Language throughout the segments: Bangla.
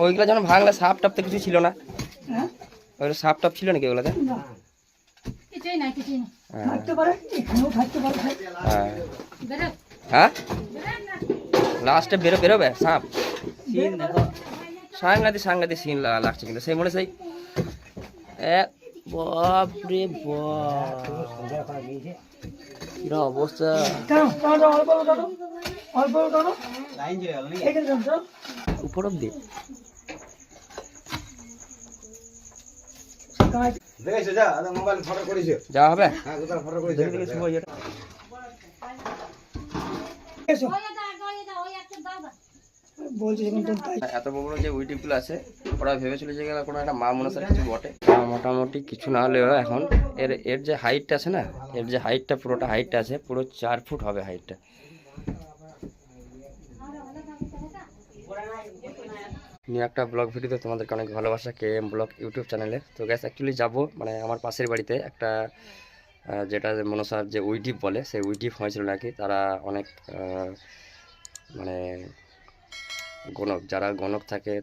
ওইগুলো যেন ভাঙলে সাপ টাপ তো কিছু ছিল না, ওইগুলো সাপ টাপ ছিল নাকি ওগুলোতে? হ্যাঁ লাস্টে বেরোবে সাপ। সাংঘাতিক সাংঘাতিক সিন লাগছে কিন্তু সেই মনে সেই বাপরে কিরকম অবস্থা। উপর অব্দি যা হবে এত বড় যে উইটিপগুলো আছে ওরা ভেবেছিল যে কোনো একটা মা মনসার কিছু বটে। মোটামুটি কিছু না হলেও এখন এর যে হাইটটা আছে না, এর যে হাইটটা পুরোটা হাইটটা আছে পুরো 4 ফুট হবে হাইটটা। নিউ একটা ব্লগ ভিডিওতে তোমাদেরকে অনেক ভালোবাসা KM ব্লগ ইউটিউব চ্যানেলে। তো গ্যাস অ্যাকচুয়ালি যাবো মানে আমার পাশের বাড়িতে একটা যেটা মনসার যে উইটিপ বলে সেই উইটিপ হয়েছিল নাকি। তারা অনেক মানে গণক যারা গণক থাকে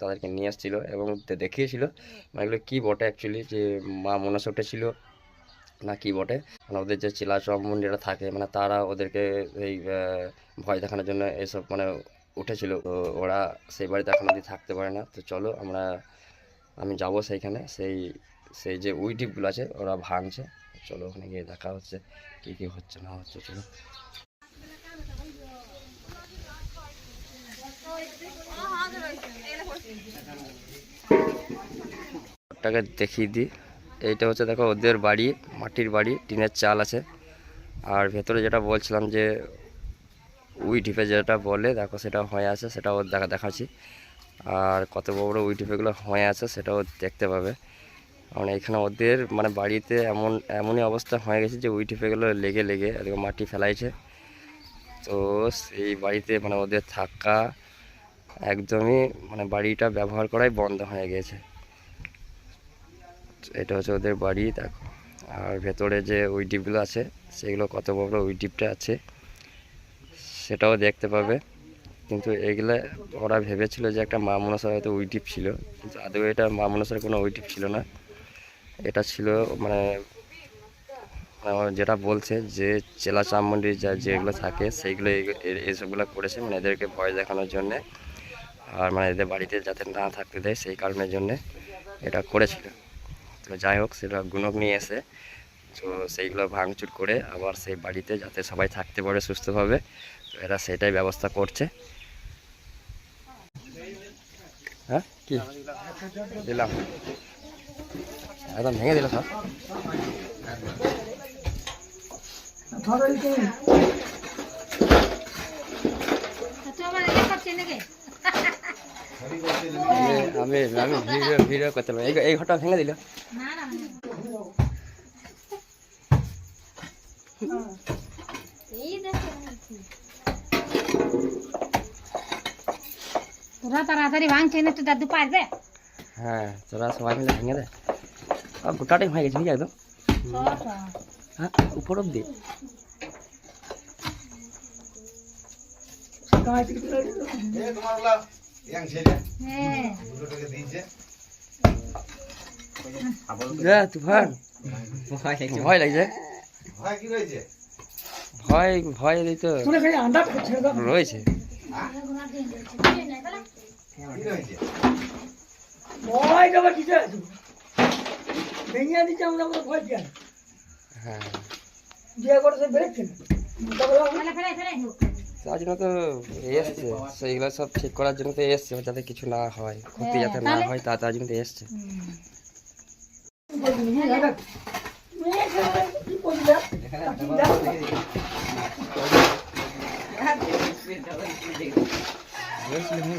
তাদেরকে নিয়ে আসছিল এবং দেখিয়েছিল মানে এগুলো কী বটে অ্যাকচুয়ালি, যে মা মনসা উঠেছিল না কি বটে। মানে ওদের যে চিলা চামুন্ডিরা থাকে মানে তারা ওদেরকে এই ভয় দেখানোর জন্য এসব মানে উঠেছিল। তো ওরা সেই বাড়িতে এখন অবধি থাকতে পারে না। তো চলো আমি যাব সেইখানে, সেই যে উইটিপগুলো আছে ওরা ভাঙছে। চলো ওখানে গিয়ে দেখা হচ্ছে কী কী হচ্ছে না হচ্ছে। চলো টাকে দেখিয়ে দিই। এইটা হচ্ছে দেখো ওদের বাড়ি, মাটির বাড়ি, টিনের চাল আছে। আর ভেতরে যেটা বলছিলাম যে উইটিপে যেটা বলে দেখো সেটা হয়ে আছে, সেটাও দেখাচ্ছি। আর কত বড় উইটিপেগুলো হয়ে আছে সেটাও দেখতে পাবে। মানে এখানে ওদের মানে বাড়িতে এমনই অবস্থা হয়ে গেছে যে উইটিপেগুলো লেগে এরকম মাটি ফেলাইছে। তো সেই বাড়িতে মানে ওদের থাকা একদমই মানে বাড়িটা ব্যবহার করাই বন্ধ হয়ে গেছে। এটা হচ্ছে ওদের বাড়ি দেখো। আর ভেতরে যে উইটিপগুলো আছে সেগুলো কত বড় উইটিপটা আছে সেটাও দেখতে পাবে। কিন্তু এগুলো ওরা ভেবেছিল যে একটা মা মনসার হয়তো উইটিপ ছিল, কিন্তু আদৌ এটা মা মনসার কোনো উইটিপ ছিল না। এটা ছিল মানে যেটা বলছে যে চেলা চামুন্ডি যেগুলো থাকে সেইগুলো এইসবগুলো করেছে মানে এদেরকে ভয় দেখানোর জন্যে। আর মানে এদের বাড়িতে যাতে না থাকতে দেয় সেই কারণের জন্যে এটা করেছিল। তো যাই হোক সেটা গুণক নিয়ে এসে তো সেইগুলো ভাঙচুর করে আবার সেই বাড়িতে যাতে সবাই থাকতে পারে সুস্থভাবে, তো এরা সেটাই ব্যবস্থা করছে। হ্যাঁ কি দিলাম একদম ভেঙে দিল সব। আমি ভিডিও করতে পারি। এই ঘরটা ভেঙে দিল। তোরা তাড়াতাড়ি ভাঙছে না তো দাদু পারবে। হ্যাঁ তোরা সবাই মিলে ভেঙে দে। আর গোটাটাই হয়ে গেছে নাকি একদম? হ্যাঁ উপর অব্দি। তুফান ভয় লাগছে, ভয় তো রয়েছে। হ্যাঁ তার জন্য তো এসছে, সেইগুলো সব ঠিক করার জন্য তো এসছে, যাতে কিছু না হয়, ক্ষতি যাতে না হয় তার জন্য তো এসছে।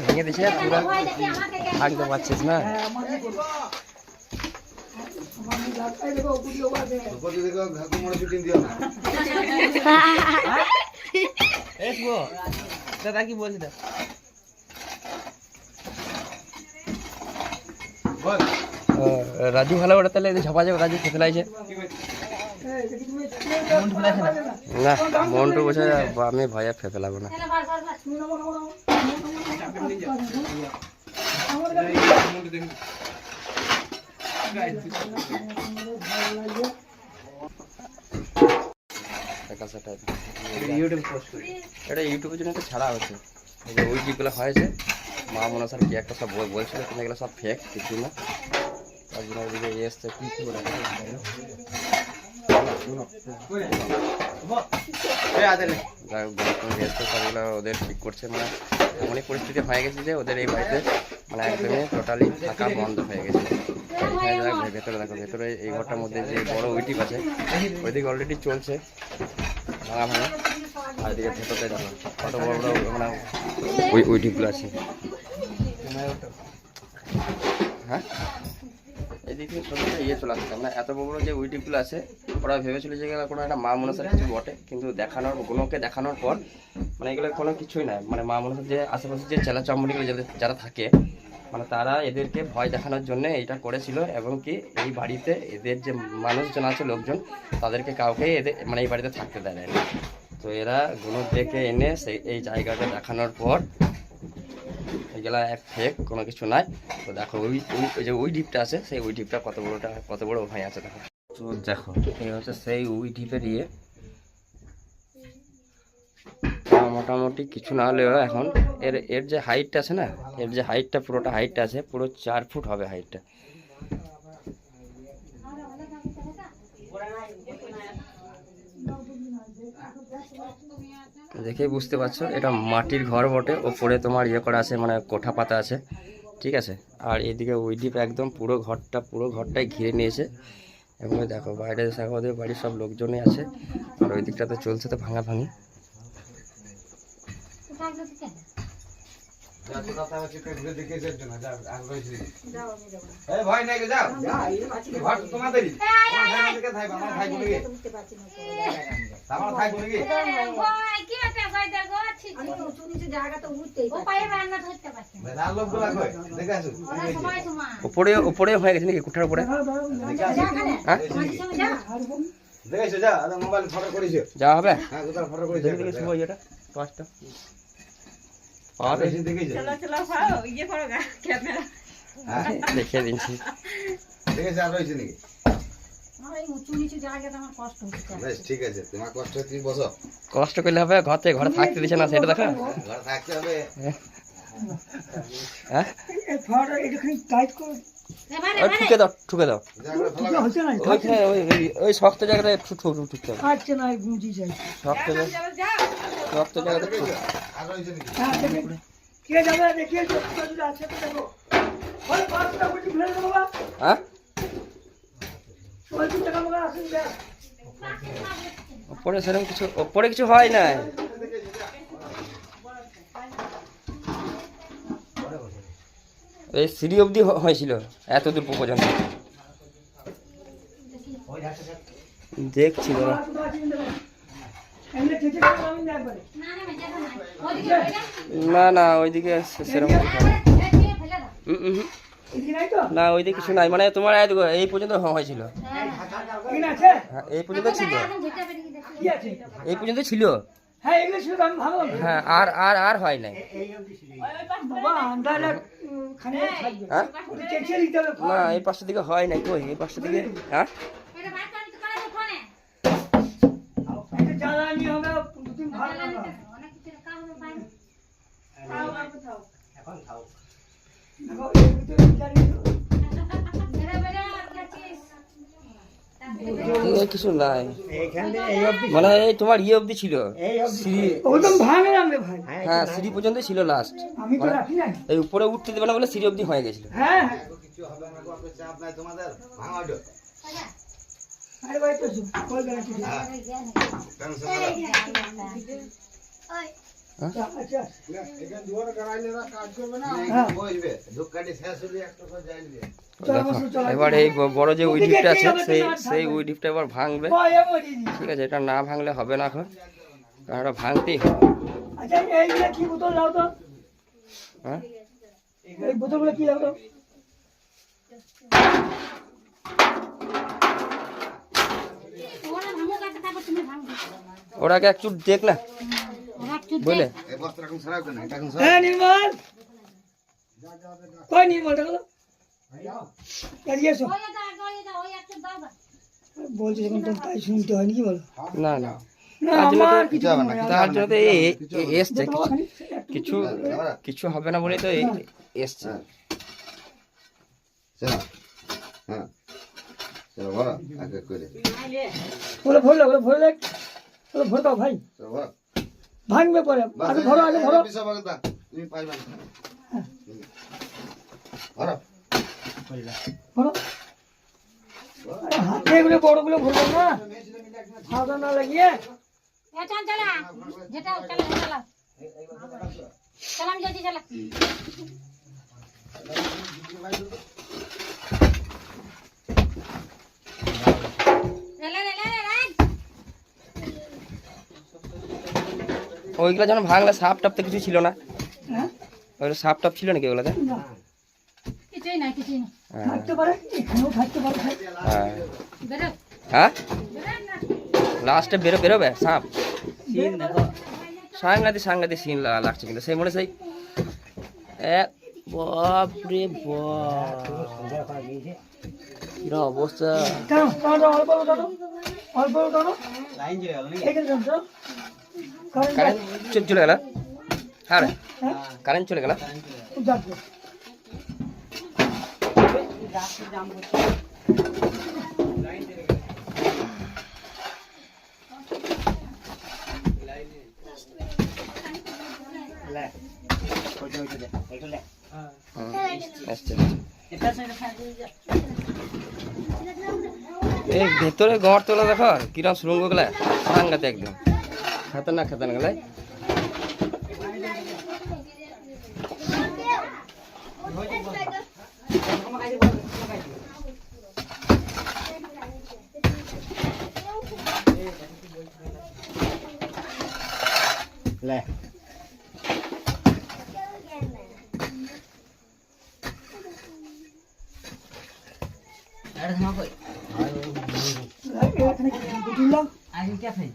ভেঙে দিচ্ছে পুরো, ভাঙতে পারছিস না। দাদা কি বলছি রাজু ভালো ওটা তাহলে ঝাপা যাবে। রাজু খেতে লাগছে না, মনটু বসে আমি ভয়ে ফেলবো না। এটা ইউটিউবের জন্য একটা ছাড়া হচ্ছে, এই যে ওই যেগুলো হয়েছে মা মনসার কি একটা সব বলছিল, কিন্তু এগুলো সব ফেক, কিছু না। তার জন্য ওইদিকে ইয়ে এসছে কি কি বলে সবগুলো ওদের ঠিক করছে। মানে এমনই পরিস্থিতি হয়ে গেছে যে ওদের এই বাড়িতে মানে একদমই টোটালি থাকা বন্ধ হয়ে গেছে। ভেতরে দেখো, ভেতরে এই ঘরটার মধ্যে যে বড় উইটিপ আছে ওইদিকে অলরেডি চলছে ভাঙা ভাঙা, আর এদিকে ভেতরটাই দেখো কত বড় বড় মানে ওই উইটিপগুলো আছে। হ্যাঁ, এদিকে ছোটোটা ইয়ে চলে আসছে, মানে এত বড় বড় যে উইটিপগুলো আছে ওরা ভেবেছিল যে এগুলো কোনো একটা মা মনসার কিছু বটে, কিন্তু দেখানোর গুণকে দেখানোর পর মানে এগুলো কোনো কিছুই নয়। মানে মা মনসার যে আশেপাশে যে চেলা চামড়িগুলো যারা থাকে মানে তারা এদেরকে ভয় দেখানোর জন্য এইটা করেছিল, এবং কি এই বাড়িতে এদের যে মানুষজন আছে লোকজন তাদেরকে কাউকে এদের মানে এই বাড়িতে থাকতে দেয় না। তো এরা গুণ দেখে এনে সেই এই জায়গাটা দেখানোর পর এগুলা এক ফেক, কোনো কিছু নাই। তো দেখো ওই যে ওই ডিপটা আছে সেই ওই ডিপটা কত বড় ভাই আছে দেখো। তো দেখো এই হচ্ছে সেই ওই ডিপের ইয়ে, মোটামুটি কিছু না হলেও এখন এর যে হাইটটা আছে না, এর যে হাইটটা পুরোটা হাইটটা আছে পুরো 4 ফুট হবে হাইটটা। দেখেই বুঝতে পারছো এটা মাটির ঘর বটে, ওপরে তোমার ইয়ে করা আছে মানে কোঠা পাতা আছে, ঠিক আছে। আর এদিকে ওই ডিপ একদম পুরো ঘরটাই ঘিরে নিয়েছে। এবং দেখো বাইরে দেখো ওদের বাড়ির সব লোকজনই আছে, আর ওই দিকটাতে চলছে তো ভাঙা ভাঙি। উপরে হয়ে গেছে নাকি কুঠার উপরে? যাওয়া হবে দেখে দিচ্ছি। কষ্ট করলে হবে, ঘরে থাকতে দিচ্ছে না সেটা দেখো। ঠুকে দাও ওই শক্ত জায়গাটা ঠুকতে শক্ত জায়গাটা হ্যাঁ ওপরে সেরকম কিছু, ওপরে কিছু হয় না। এই সিঁড়ি অবধি হয়েছিল এত দূর পর্যন্ত, দেখছিল না ওইদিকে সেরকম না, ওইদিকে কিছু নাই। মানে তোমার এই পর্যন্ত হয়েছিল, এই পর্যন্ত ছিল, এই পর্যন্ত ছিল। হ্যাঁ আর হয় নাই। না এই পাঁচটার দিকে হয় নাই, কই এই পাঁচটার দিকে? হ্যাঁ কিছু নাই, মানে এই তোমার ইয়ে অবধি ছিল, হ্যাঁ সিঁড়ি পর্যন্ত ছিল লাস্ট। এই উপরে উঠতে দেবে না বলে সিঁড়ি অবধি হয়ে গেছিল। এবার এই বড় যে উই ডিপটা আছে সেই উই ডিপটা এবার ভাঙবে, ঠিক আছে। এটা না ভাঙলে হবে না এখন, কারণ এটা ভাঙতেই হবে। হ্যাঁ ওরাকে একটু দেখ না, রাখ চুপ বুঝলে হ্যাঁ নির্মল কই নির্মল দেখো এদিকে এসো ওই দা ওই একটু দাও দা বলছি যখন তো তাই শুনতে হয় নাকি বলো না না না আমার কিছু তার জন্য তো এসছে কিছু কিছু হবে না বলে তো এসছে বলে ভরলে বলে ভরলে বলে ভর দাও ভাই ভাঙবে পরে আগে ভরো ভরো আরে হাতে এগুলো বড়গুলো ভরবো না হাওয়া না লাগিয়ে এ চল চলা যেটা চলা চলা চল আমি যাচ্ছি চলা ওইগুলো যখন ভাঙলে সাপ টাপ তো কিছু ছিল না হ্যাঁ ওইগুলো সাপ টাপ ছিল নাকি ওগুলোতে না কিছুই না কিছুই না হ্যাঁ থাকতে পারে এখানেও থাকতে পারে হ্যাঁ বেরো হ্যাঁ বেরো না লাস্টে বেরোবে সাপ সাংঘাতিক সিন লাগছে কিন্তু সেই মনে সেই এক বাপরে বাপ কিরম অবস্থা টানো টানো অল্প অল্প টানো এখানে টানো কারেন্ট চলে গেল হ্যাঁ রে হ্যাঁ কারেন্ট চলে গেল যাবে আসছে এই ভেতরে গড় তোলা দেখো কিরম সুরঙ্গ গুলা সাংঘাতে একদম খাতারনাক গেলাই এখানে দিলাম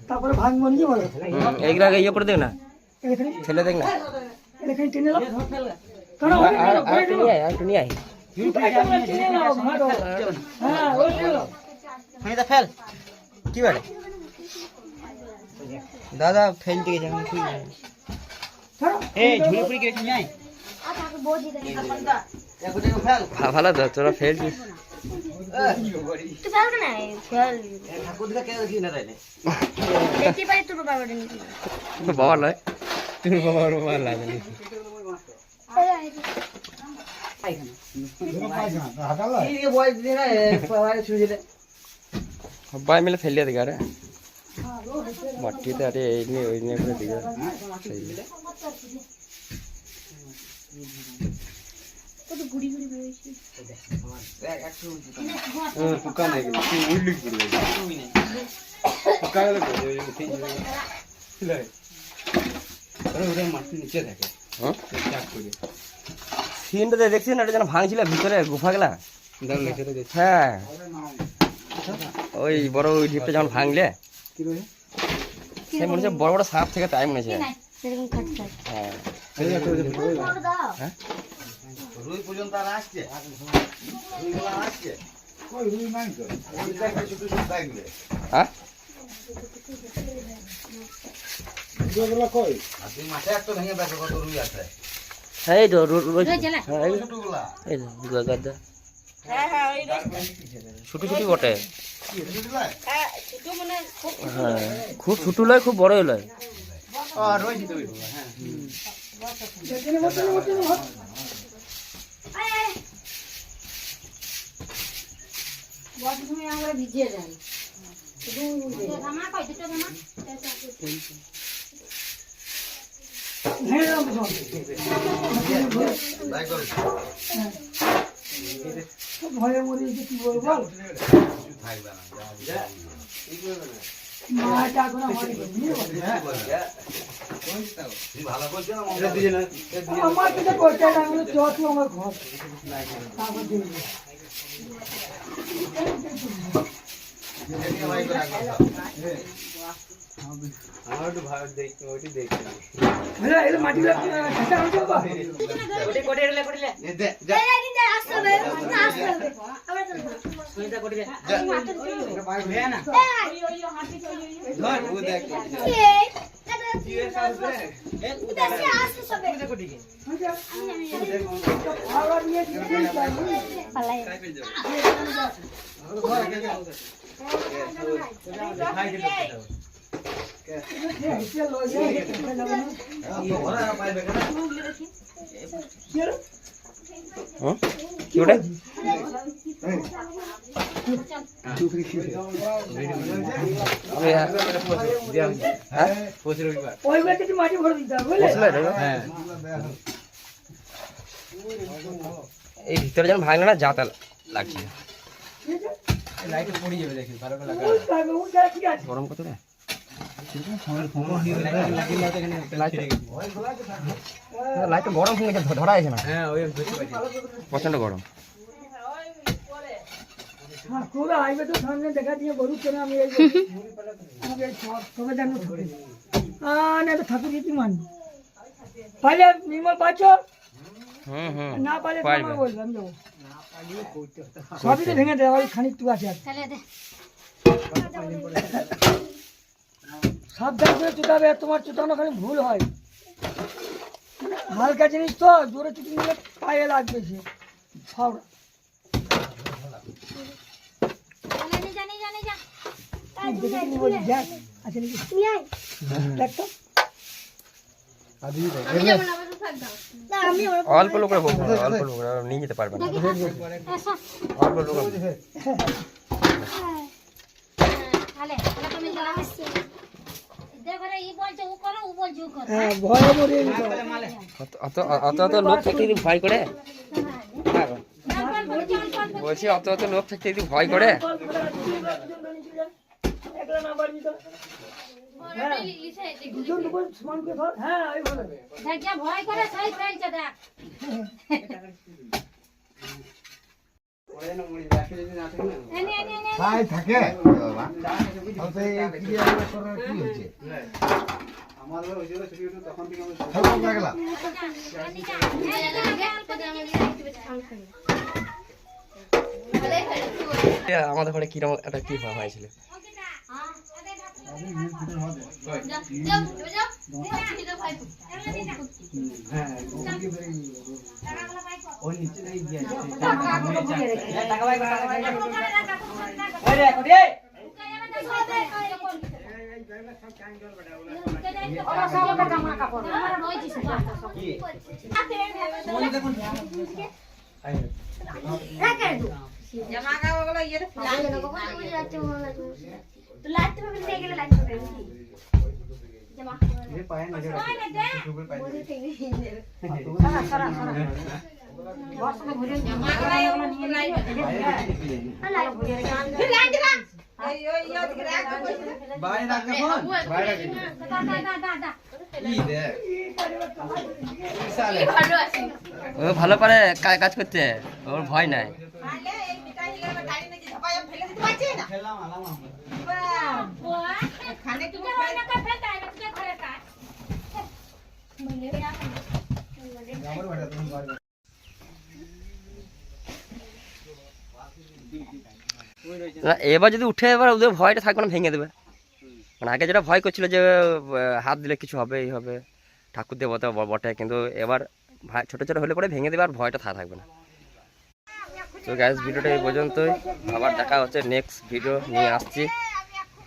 তারপরে ভাঙবো নাকি বলো এইগুলা ইয়ে করে দেখ না এখানে ছেলে দেখ না এখানে টেনে নাও টানো আর একটু নিয়ে আয় টেনে নাও ভালো হ্যাঁ ওই টেনে ফেল কি বলে দাদা ফেলতে গেছে এখন কি এই ঝুড়ি পুরি গেছে নাই ফেল ভালো তো তোরা ফেলছিস তুই পারবি না ফেল ঠাকুর দিকে কেউ দেখি না তাইলে দেখতে পারি তোর বাবাটা নিয়ে বাবা নয় তুমি বাবার বাবা লাগে এই বয়স দিয়ে না পাওয়ারে ছুঁয়ে দিলে সবাই মিলে ফেলিয়ে দিকে আরে মাটিতে আরে এই নিয়ে ওই নিয়ে করে দিকে সেই কত গুড়ি গুড়ি বেরিয়েছে সিনটাতে দেখছি না এটা যেন ভাঙছিল ভিতরে গুফা গেলা হ্যাঁ ওই বড় ওই ঢিপটা যখন ভাঙলে সে মনে হচ্ছে বড় বড় সাপ থেকে তাই মনে হচ্ছে সেরকম খাট খাট হ্যাঁ বড় দাও হ্যাঁ রুই পর্যন্ত আর আসছে রুইগুলো আসছে ওই রুই নাই তো ওই জায়গায় ছোট ছোট থাকবে হ্যাঁ যেগুলো কই আর তুই মাঠে একটা ভেঙে দেখো কত রুই আছে এই তো রোজ জ্বালা ছোটগুলা এই তো গাদা হ্যাঁ হ্যাঁ ওই ছোট ছোট বটে ছোটগুলা হ্যাঁ ছোট মানে খুব হ্যাঁ খুব ছোট লয় খুব বড় লয় আর রয়েছে তো হ্যাঁ বড় তুমি আমরা ভিজিয়ে যাই শুধু জামা কই দুটো জামা ভয়ে মরে কি বলবো মাটা এখন আমার ভালো করছে না আমার তো করতে না আমি চট আমার ঘর তারপর ভাই করে রাখো। হ্যাঁ এটা মাটিগুলো কাঁচা আনছো বাবা এ দে যা আসতে হবে আসতে হবে আমরা তো ধর ও দেখ আবার নিয়ে পালাই ওরা পাইবে কেন কি ওটা ওইগুলো কিছু মাটি ভরে দিতে হবে বুঝলে এই ভিতরে যেন ভাঙলে না যাতা লাগছে গরম কত রে লাইট গরম হয়ে গেছে ধরা আছে না প্রচন্ড গরম পুরো হাইওয়ে তো সামনে দেখা দিয়ে গরু কেন আমি এই আমাকে সবাই জানো না তো ঠাকুর রীতি মানবো পাইলে নির্মল পাচ্ছ না পাইলে তোমার বলবো আমি যাবো সবই তো ভেঙে দেওয়া খানিক টু আছে আর চলে দে সাবধান করে চুটাবে তোমার চুটানো খালি ভুল হয় হালকা জিনিস তো জোরে চুটি নিলে পায়ে লাগবে সে ফাউড়া জানি জানি যা দেখে তুমি বলি দেখ আছে নাকি তুই আয় দেখ তো আমি যাব না বাবা থাক দাও না আমি অল্প লোক করে বলবো অল্প লোক নিয়ে যেতে পারবে না অল্প লোক আলে এটা তুমি জানা আসছে দেখো রে ই বলছে ও করো ও বলছে ও করো হ্যাঁ ভয়ে মরে অত অত অত লোক থাকতে যদি ভয় করে বলছি অত অত লোক থাকতে যদি ভয় করে একলা না পারবি তো দুজন দুজন সমান করে ধর হ্যাঁ এইভাবে দেখ যা ভয় করে সেই ফেলছে দেখ এনে এনে এনে ভাই থাকে বাবা তাতে কি আমরা করার কি হচ্ছে আমাদের ওই যে ছুটি হতো তখন থেকে আমরা সব হয়ে গেল আমাদের ঘরে কিরকম একটা কি হয়েছিল জামা কাপড়গুলো ইয়ে তো লাইট তো নিয়ে গেলে লাইট হবে জামা ये पाए ना जो यूट्यूब पे पाए बाय रख फोन बाय रख ई दे ई साले ও ভালো পারে কাজ করতে ওর ভয় নাই खेला माला खाने की ना का फेंटा है तुझे खड़े का गामर बैठा तुम बाहर না এবার যদি উঠে এবার ওদের ভয়টা থাকবে না ভেঙে দেবে মানে আগে যেটা ভয় করছিল যে হাত দিলে কিছু হবে এই হবে ঠাকুর দেবতা বটে কিন্তু এবার ছোটো ছোটো হলে পরে ভেঙে দেবে আর ভয়টা থাকবে না তো গাইস ভিডিওটা এই পর্যন্তই আবার দেখা হচ্ছে নেক্সট ভিডিও নিয়ে আসছি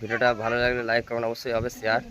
ভিডিওটা ভালো লাগলে লাইক কমেন্ট অবশ্যই হবে শেয়ার